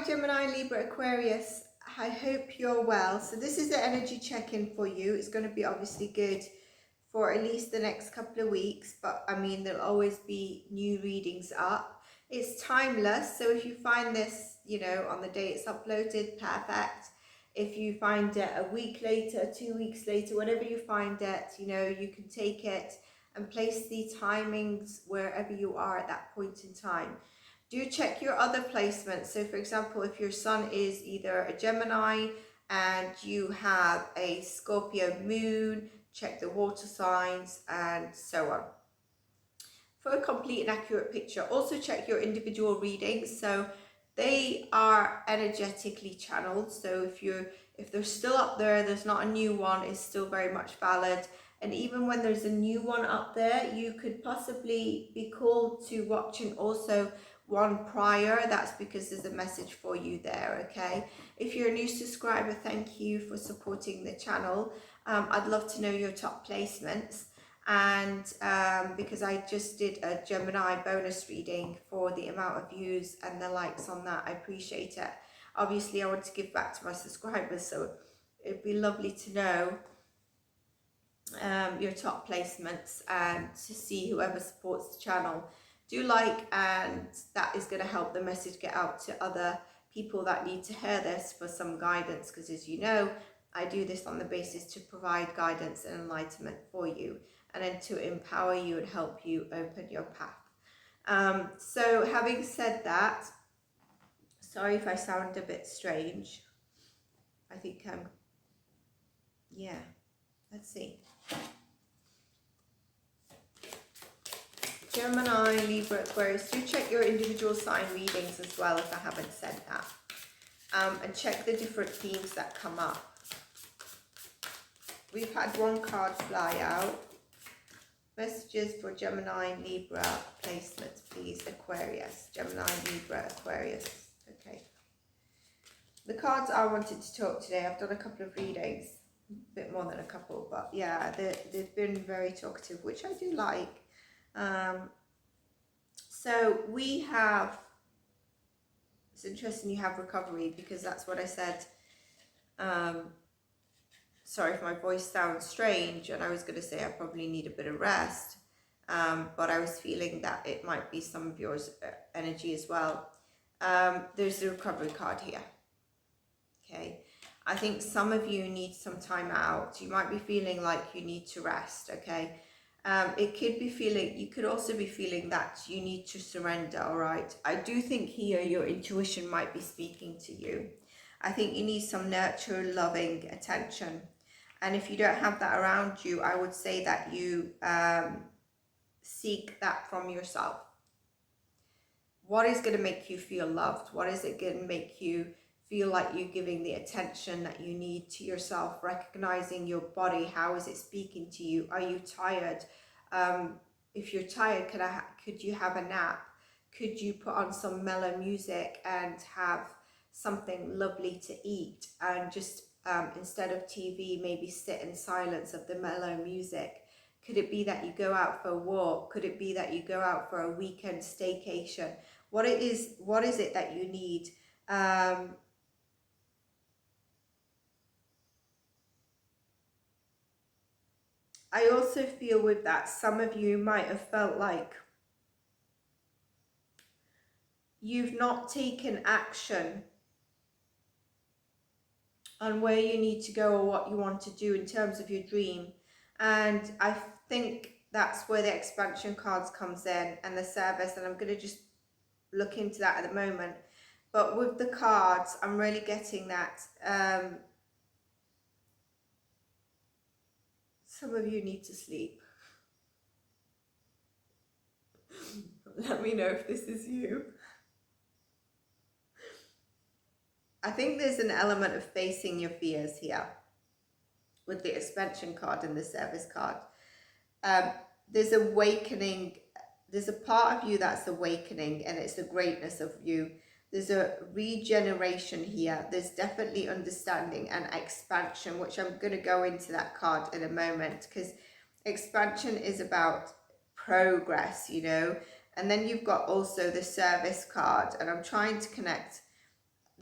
Hi Gemini, Libra, Aquarius. I hope you're well. So this is the energy check-in for you. It's going to be obviously good for at least the next couple of weeks, but I mean there'll always be new readings up. It's timeless, so if you find this, on the day it's uploaded, perfect. If you find it a week later, 2 weeks later, whenever you find it, you can take it and place the timings wherever you are at that point in time. Do check your other placements. So for example, if your sun is either a Gemini and you have a Scorpio moon, check the water signs and so on. For a complete and accurate picture, also check your individual readings. So they are energetically channeled. So if they're still up there, there's not a new one, it's still very much valid. And even when there's a new one up there, you could possibly be called to watching also one prior. That's because there's a message for you there. Okay, if you're a new subscriber, thank you for supporting the channel. I'd love to know your top placements, and because I just did a Gemini bonus reading for the amount of views and the likes on that, I appreciate it. Obviously I want to give back to my subscribers, so it'd be lovely to know your top placements and to see whoever supports the channel. Do like, and that is going to help the message get out to other people that need to hear this for some guidance, because as you know, I do this on the basis to provide guidance and enlightenment for you, and then to empower you and help you open your path. So having said that, sorry if I sound a bit strange. I think yeah, let's see. Gemini, Libra, Aquarius, do check your individual sign readings as well if I haven't said that. And check the different themes that come up. We've had one card fly out. Messages for Gemini, Libra placements, please. Aquarius, Gemini, Libra, Aquarius. Okay. The cards I wanted to talk today, I've done a couple of readings, a bit more than a couple, but yeah, they've been very talkative, which I do like. So we have, it's interesting you have recovery, because that's what I said. Sorry if my voice sounds strange, and I was going to say I probably need a bit of rest, but I was feeling that it might be some of yours energy as well. There's the recovery card here. Okay, I think some of you need some time out. You might be feeling like you need to rest. Okay, it could be feeling, you could also be feeling that you need to surrender. All right, I do think here your intuition might be speaking to you. I think you need some nurture, loving attention. And if you don't have that around you, I would say that you seek that from yourself. What is going to make you feel loved? What is it going to make you feel like you're giving the attention that you need to yourself? Recognizing your body. How is it speaking to you? Are you tired? If you're tired, could you have a nap? Could you put on some mellow music and have something lovely to eat, and just instead of TV, maybe sit in silence of the mellow music? Could it be that you go out for a walk? Could it be that you go out for a weekend staycation? What is it that you need? I also feel with that, some of you might have felt like you've not taken action on where you need to go or what you want to do in terms of your dream. And I think that's where the expansion cards comes in, and the service, and I'm going to just look into that at the moment. But with the cards, I'm really getting that some of you need to sleep. Let me know if this is you. I think there's an element of facing your fears here with the expansion card and the service card. There's awakening. There's a part of you that's awakening, and it's the greatness of you. There's a regeneration here. There's definitely understanding and expansion, which I'm going to go into that card in a moment, because expansion is about progress, And then you've got also the service card, and I'm trying to connect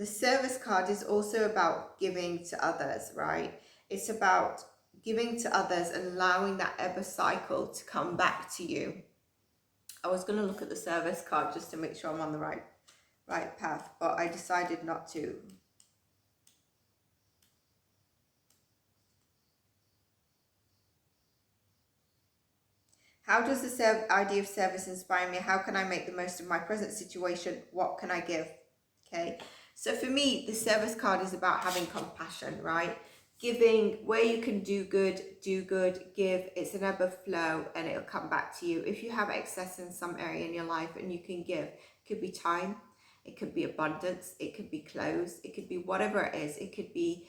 the service card is also about giving to others, right? It's about giving to others and allowing that ebb cycle to come back to you. I was going to look at the service card just to make sure I'm on the right path, but I decided not to. How does the idea of service inspire me? How can I make the most of my present situation? What can I give? Okay, so for me, the service card is about having compassion, right? Giving where you can do good, give. It's an ebb of flow and it'll come back to you. If you have excess in some area in your life and you can give, it could be time, it could be abundance, it could be clothes, it could be whatever it is, it could be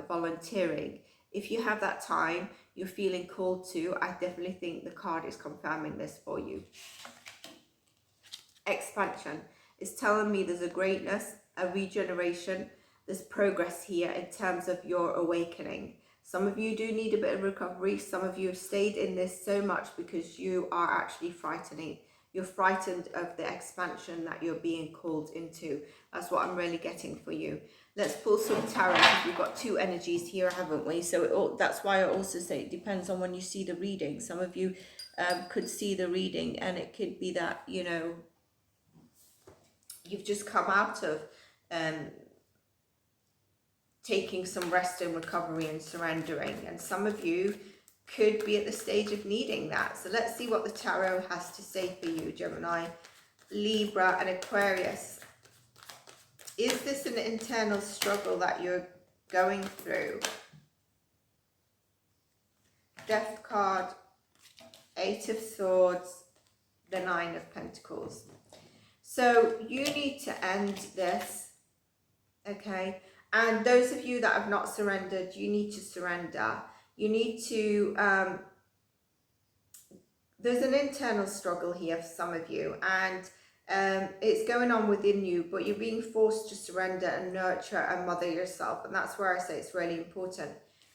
volunteering. If you have that time, you're feeling called to, I definitely think the card is confirming this for you. Expansion is telling me there's a greatness, a regeneration, there's progress here in terms of your awakening. Some of you do need a bit of recovery. Some of you have stayed in this so much because you are actually frightening. You're frightened of the expansion that you're being called into. That's what I'm really getting for you. Let's pull some tarot because we've got two energies here, haven't we? So that's why I also say it depends on when you see the reading. Some of you could see the reading and it could be that, you know, you've just come out of taking some rest and recovery and surrendering. And some of you could be at the stage of needing that. So let's see what the tarot has to say for you, Gemini, Libra and Aquarius. Is this an internal struggle that you're going through? Death card, 8 of Swords, the 9 of Pentacles. So you need to end this, okay? And those of you that have not surrendered, you need to surrender. You need to, there's an internal struggle here for some of you, and it's going on within you, but you're being forced to surrender and nurture and mother yourself. And that's where I say it's really important.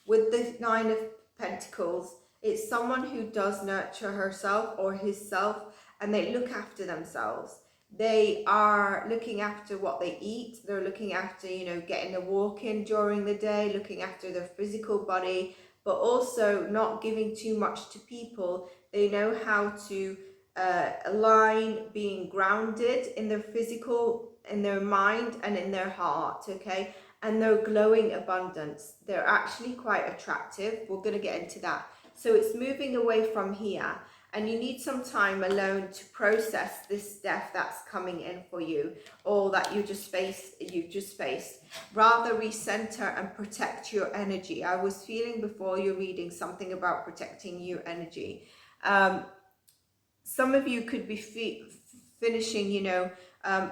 With the 9 of Pentacles, it's someone who does nurture herself or himself, and they look after themselves. They are looking after what they eat. They're looking after, you know, getting a walk in during the day, looking after their physical body, but also not giving too much to people. They know how to align being grounded in their physical, in their mind and in their heart, okay? And their glowing abundance. They're actually quite attractive. We're going to get into that. So it's moving away from here. And you need some time alone to process this death that's coming in for you, or that you've just faced. Rather recenter and protect your energy. I was feeling before your reading something about protecting your energy. Some of you could be finishing, you know,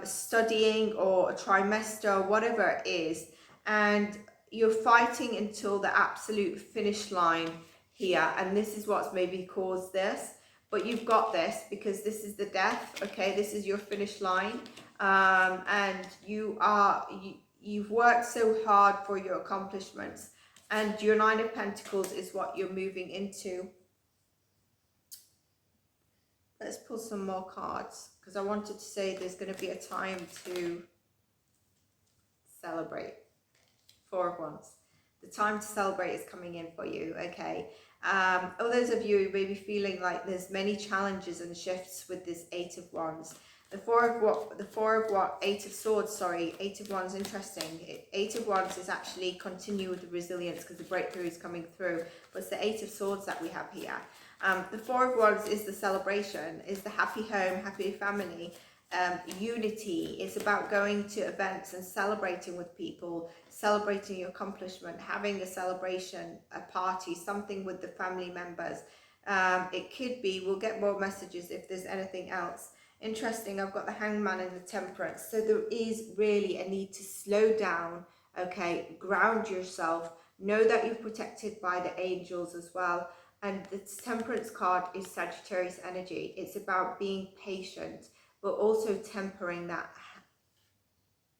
studying or a trimester, whatever it is, and you're fighting until the absolute finish line here. And this is what's maybe caused this. But you've got this because this is the death, okay? This is your finish line. And you've worked so hard for your accomplishments. And your 9 of Pentacles is what you're moving into. Let's pull some more cards because I wanted to say there's going to be a time to celebrate. 4 of Wands. The time to celebrate is coming in for you, okay? Those of you who may be feeling like there's many challenges and shifts with this 8 of Wands. The 8 of Swords, sorry, 8 of Wands, interesting. 8 of Wands is actually continue with the resilience because the breakthrough is coming through. But it's the 8 of Swords that we have here. The 4 of Wands is the celebration, is the happy home, happy family. Unity. It's about going to events and celebrating with people, celebrating your accomplishment, having a celebration, a party, something with the family members. It could be, we'll get more messages if there's anything else. Interesting, I've got the Hangman and the Temperance. So there is really a need to slow down, okay, ground yourself, know that you're protected by the angels as well. And the Temperance card is Sagittarius energy. It's about being patient, but also tempering that,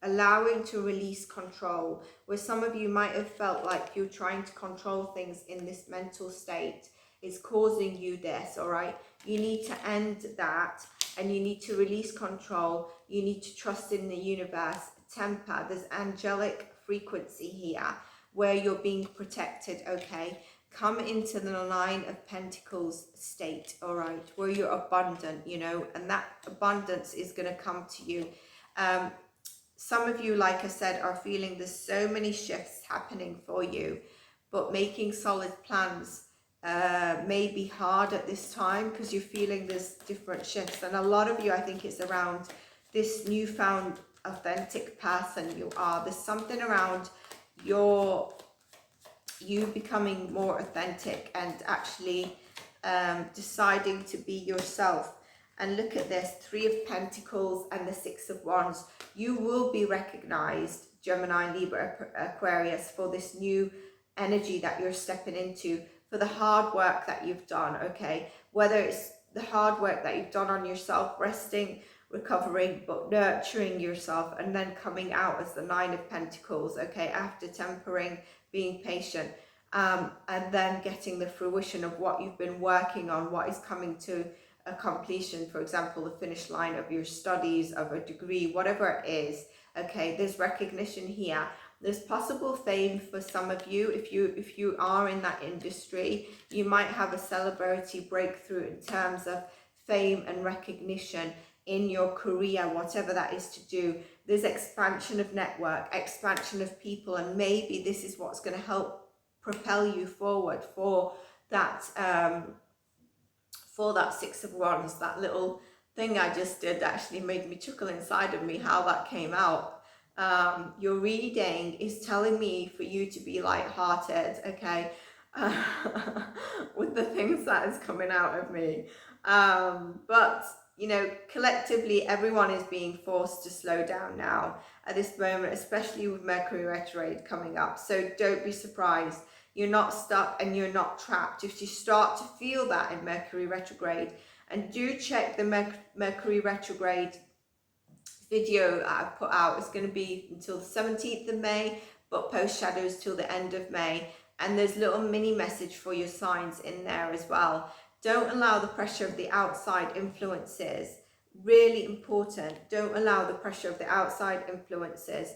allowing to release control, where some of you might have felt like you're trying to control things in this mental state. It's causing you this, all right? You need to end that, and you need to release control. You need to trust in the universe temper. There's angelic frequency here where you're being protected, okay? Come into the Nine of Pentacles state, all right, where you're abundant, you know, and that abundance is going to come to you. Some of you, like I said, are feeling there's so many shifts happening for you, but making solid plans may be hard at this time because you're feeling there's different shifts. And a lot of you, I think it's around this newfound authentic person you are. There's something around you becoming more authentic and actually deciding to be yourself. And look at this, Three of Pentacles and the Six of Wands. You will be recognized, Gemini, Libra, Aquarius, for this new energy that you're stepping into, for the hard work that you've done, okay? Whether it's the hard work that you've done on yourself, resting, recovering, but nurturing yourself, and then coming out as the Nine of Pentacles, okay? After tempering, being patient, and then getting the fruition of what you've been working on, what is coming to a completion, for example, the finish line of your studies, of a degree, whatever it is, okay? There's recognition here. There's possible fame for some of you. If you are in that industry, you might have a celebrity breakthrough in terms of fame and recognition in your career, whatever that is to do. There's expansion of network, expansion of people, and maybe this is what's going to help propel you forward for that Six of Wands. That little thing I just did actually made me chuckle inside of me, how that came out. Your reading is telling me for you to be light-hearted, okay, with the things that is coming out of me. But, you know, collectively, everyone is being forced to slow down now at this moment, especially with Mercury retrograde coming up. So don't be surprised. You're not stuck and you're not trapped. If you start to feel that in Mercury retrograde, and do check the Mercury retrograde video I've put out. It's going to be until the 17th of May, but post shadows till the end of May. And there's a little mini message for your signs in there as well. Don't allow the pressure of the outside influences. Really important. Don't allow the pressure of the outside influences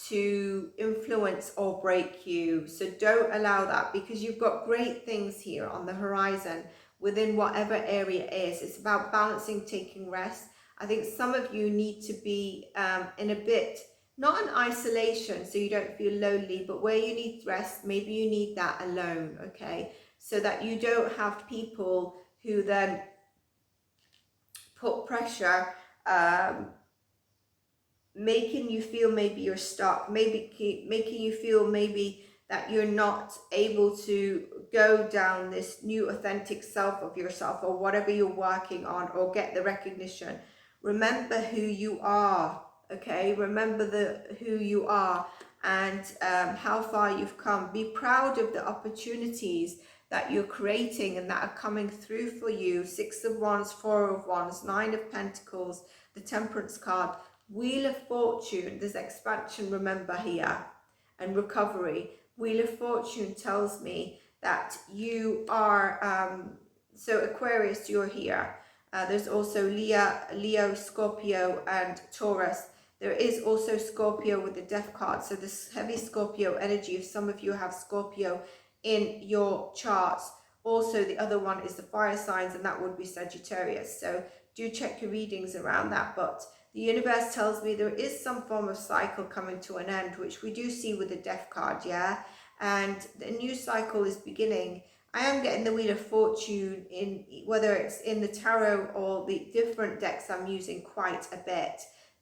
to influence or break you. So don't allow that, because you've got great things here on the horizon within whatever area it is. It's about balancing, taking rest. I think some of you need to be in a bit, not in isolation so you don't feel lonely, but where you need rest, maybe you need that alone, okay? So that you don't have people who then put pressure, making you feel maybe you're stuck, making you feel maybe that you're not able to go down this new authentic self of yourself, or whatever you're working on, or get the recognition. Remember who you are, okay? Remember who you are and how far you've come. Be proud of the opportunities that you're creating and that are coming through for you. Six of Wands, Four of Wands, Nine of Pentacles, the Temperance card, Wheel of Fortune. There's expansion, remember, here, and recovery. Wheel of Fortune tells me that you are, so Aquarius, you're here. There's also Leo, Scorpio, and Taurus. There is also Scorpio with the Death card. So this heavy Scorpio energy, if some of you have Scorpio in your charts. Also, the other one is the fire signs, and that would be Sagittarius. So do check your readings around that. But the universe tells me there is some form of cycle coming to an end, which we do see with the Death card, yeah? And the new cycle is beginning. I am getting the Wheel of Fortune in, whether it's in the tarot or the different decks I'm using, quite a bit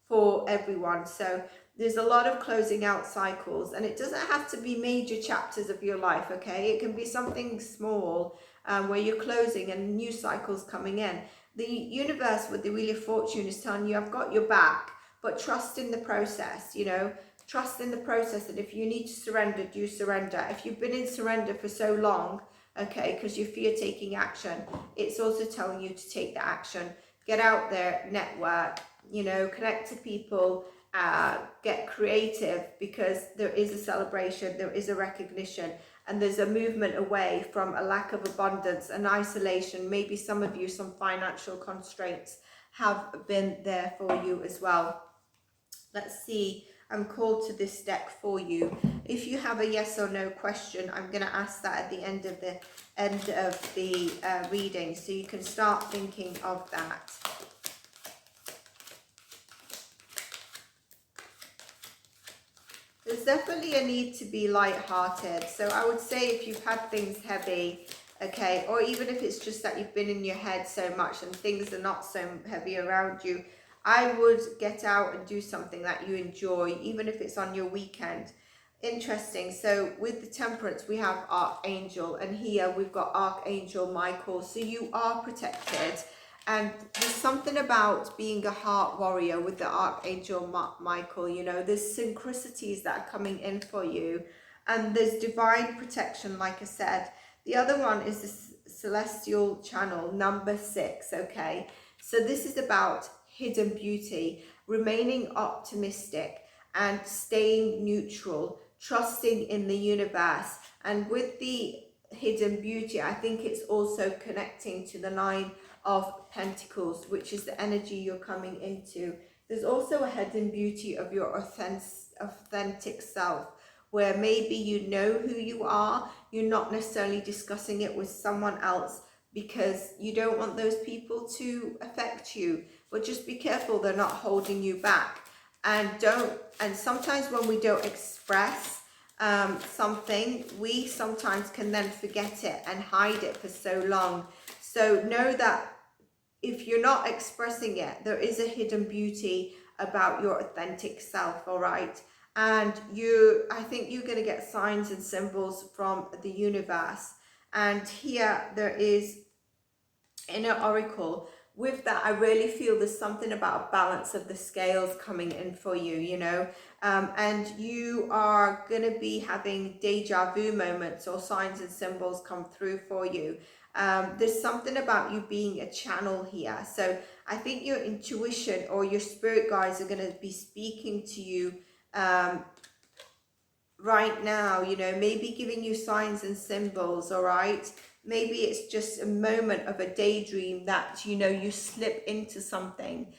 for everyone. So there's a lot of closing out cycles, and it doesn't have to be major chapters of your life, okay? It can be something small where you're closing and new cycles coming in. The universe with the Wheel of Fortune is telling you, I've got your back, but trust in the process, you know? Trust in the process, and if you need to surrender, do surrender. If you've been in surrender for so long, okay, because you fear taking action, it's also telling you to take the action. Get out there, network, you know, connect to people, get creative, because there is a celebration, there is a recognition, and there's a movement away from a lack of abundance and isolation. Maybe some of you, some financial constraints have been there for you as well. Let's see. I'm called to this deck for you. If you have a yes or no question, I'm going to ask that at the end of the reading, so you can start thinking of that. There's definitely a need to be light-hearted. So I would say if you've had things heavy, okay, or even if it's just that you've been in your head so much and things are not so heavy around you, I would get out and do something that you enjoy, even if it's on your weekend. Interesting. So with the Temperance, we have Archangel, and here we've got Archangel Michael. So you are protected. And there's something about being a heart warrior with the Archangel Michael, you know, there's synchronicities that are coming in for you. And there's divine protection, like I said. The other one is the Celestial Channel, number 6, okay? So this is about hidden beauty, remaining optimistic and staying neutral, trusting in the universe. And with the hidden beauty, I think it's also connecting to the 9 of Pentacles, which is the energy you're coming into. There's also a hidden beauty of your authentic self, where maybe you know who you are, you're not necessarily discussing it with someone else because you don't want those people to affect you. But just be careful they're not holding you back. And sometimes when we don't express something, we sometimes can then forget it and hide it for so long. So know that if you're not expressing it, there is a hidden beauty about your authentic self, all right? And I think you're going to get signs and symbols from the universe. And here there is Inner Oracle. With that, I really feel there's something about a balance of the scales coming in for you, you know, and you are going to be having deja vu moments or signs and symbols come through for you. There's something about you being a channel here. So I think your intuition or your spirit guides are going to be speaking to you right now, you know, maybe giving you signs and symbols, all right? Maybe it's just a moment of a daydream that, you know, you slip into something.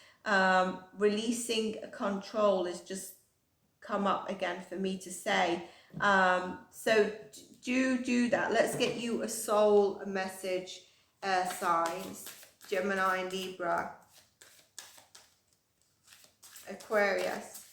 Releasing control has just come up again for me to say. So do that. Let's get you a soul message, signs. Gemini, Libra, Aquarius.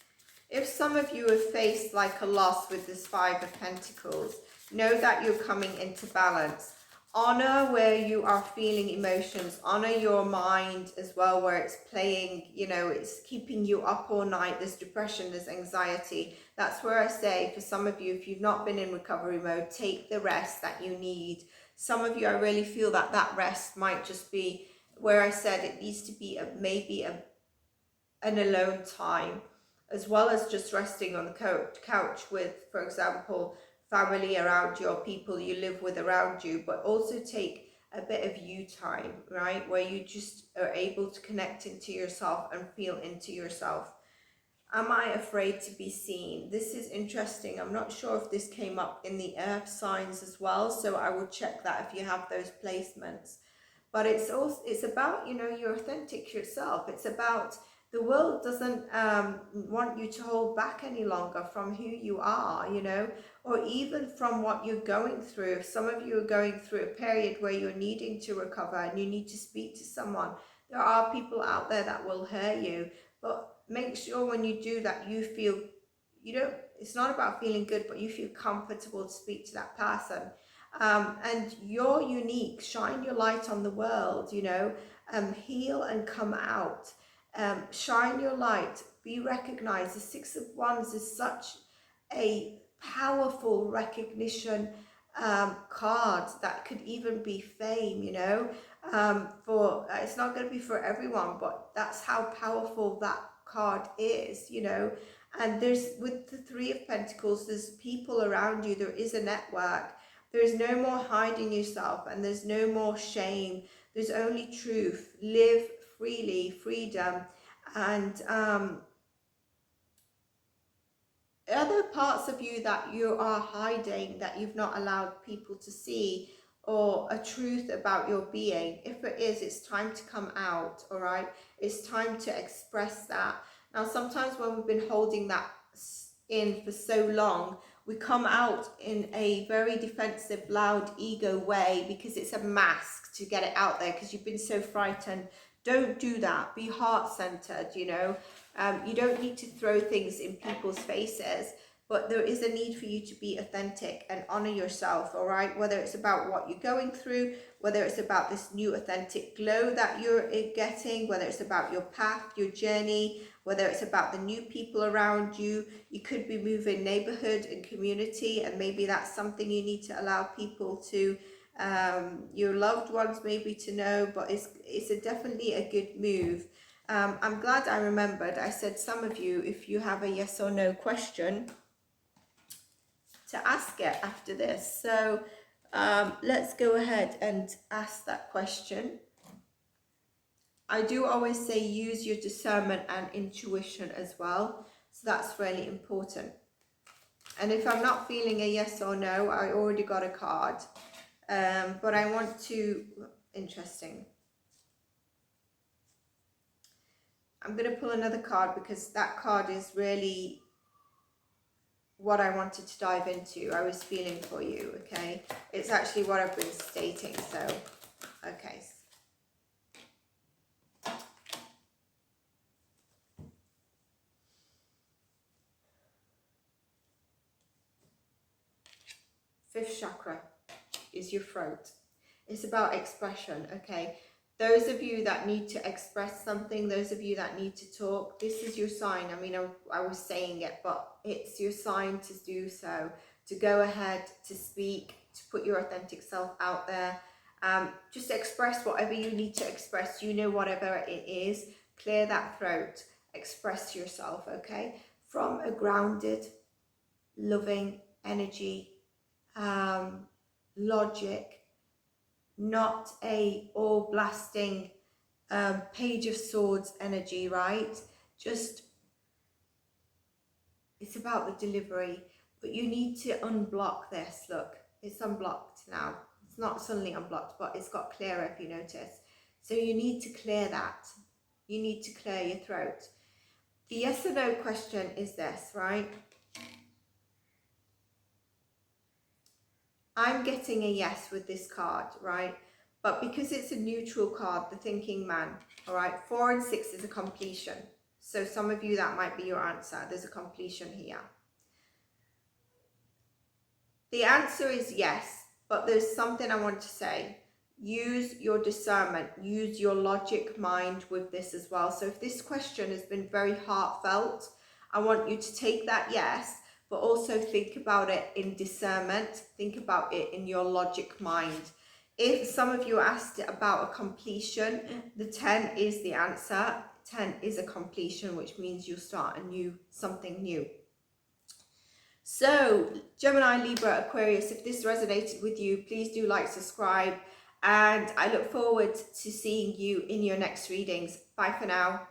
If some of you have faced like a loss with this 5 of Pentacles, know that you're coming into balance. Honor where you are feeling emotions. Honor your mind as well, where it's playing, you know, it's keeping you up all night. There's depression, there's anxiety. That's where I say, for some of you, if you've not been in recovery mode, take the rest that you need. Some of you, I really feel that that rest might just be where I said it needs to be maybe an alone time, as well as just resting on the couch with, for example, family around you or people you live with around you, but also take a bit of you time, right? Where you just are able to connect into yourself and feel into yourself. Am I afraid to be seen? This is interesting. I'm not sure if this came up in the earth signs as well, so I will check that if you have those placements. But it's about, you know, your authentic yourself. It's about the world doesn't want you to hold back any longer from who you are, you know, or even from what you're going through. Some of you are going through a period where you're needing to recover and you need to speak to someone. There are people out there that will hurt you, but make sure when you do that, you feel, it's not about feeling good, but you feel comfortable to speak to that person. And you're unique. Shine your light on the world, you know, heal and come out. Shine your light, be recognized. The 6 of Wands is such a powerful recognition card that could even be fame, you know, for it's not going to be for everyone, but that's how powerful that card is, you know. And there's, with the 3 of Pentacles, there's people around you, there is a network. There's no more hiding yourself and there's no more shame. There's only truth. Live freely, freedom. And other parts of you that you are hiding, that you've not allowed people to see, or a truth about your being, if it is, it's time to come out, all right? It's time to express that. Now, sometimes when we've been holding that in for so long, we come out in a very defensive, loud ego way because it's a mask to get it out there because you've been so frightened. Don't do that. Be heart-centered, you know. You don't need to throw things in people's faces, but there is a need for you to be authentic and honor yourself, all right? Whether it's about what you're going through, whether it's about this new authentic glow that you're getting, whether it's about your path, your journey, whether it's about the new people around you. You could be moving neighborhood and community, and maybe that's something you need to allow people to, your loved ones maybe to know, but it's definitely a good move. I'm glad I remembered. I said some of you, if you have a yes or no question, to ask it after this. So let's go ahead and ask that question. I do always say use your discernment and intuition as well. So that's really important. And if I'm not feeling a yes or no, I already got a card. But I want to, interesting. I'm going to pull another card because that card is really what I wanted to dive into. I was feeling for you, okay? It's actually what I've been stating, so, okay. Fifth chakra is your throat. It's about expression, okay? Those of you that need to express something, those of you that need to talk, this is your sign. I mean, I was saying it, but it's your sign to do so, to go ahead, to speak, to put your authentic self out there. Just express whatever you need to express, you know, whatever it is. Clear that throat, express yourself, okay? From a grounded, loving energy, logic, not a all blasting page of swords energy, right? Just, it's about the delivery, but you need to unblock this. Look, it's unblocked now. It's not suddenly unblocked, but it's got clearer if you notice. So you need to clear that. You need to clear your throat. The yes or no question is this, right? I'm getting a yes with this card, right? But because it's a neutral card, the thinking man, all right? 4 and 6 is a completion. So some of you, that might be your answer. There's a completion here. The answer is yes, but there's something I want to say. Use your discernment, use your logic mind with this as well. So if this question has been very heartfelt, I want you to take that yes, but also think about it in discernment, think about it in your logic mind. If some of you asked about a completion, the 10 is the answer. 10 is a completion, which means you'll start something new. So Gemini, Libra, Aquarius, if this resonated with you, please do like, subscribe, and I look forward to seeing you in your next readings. Bye for now.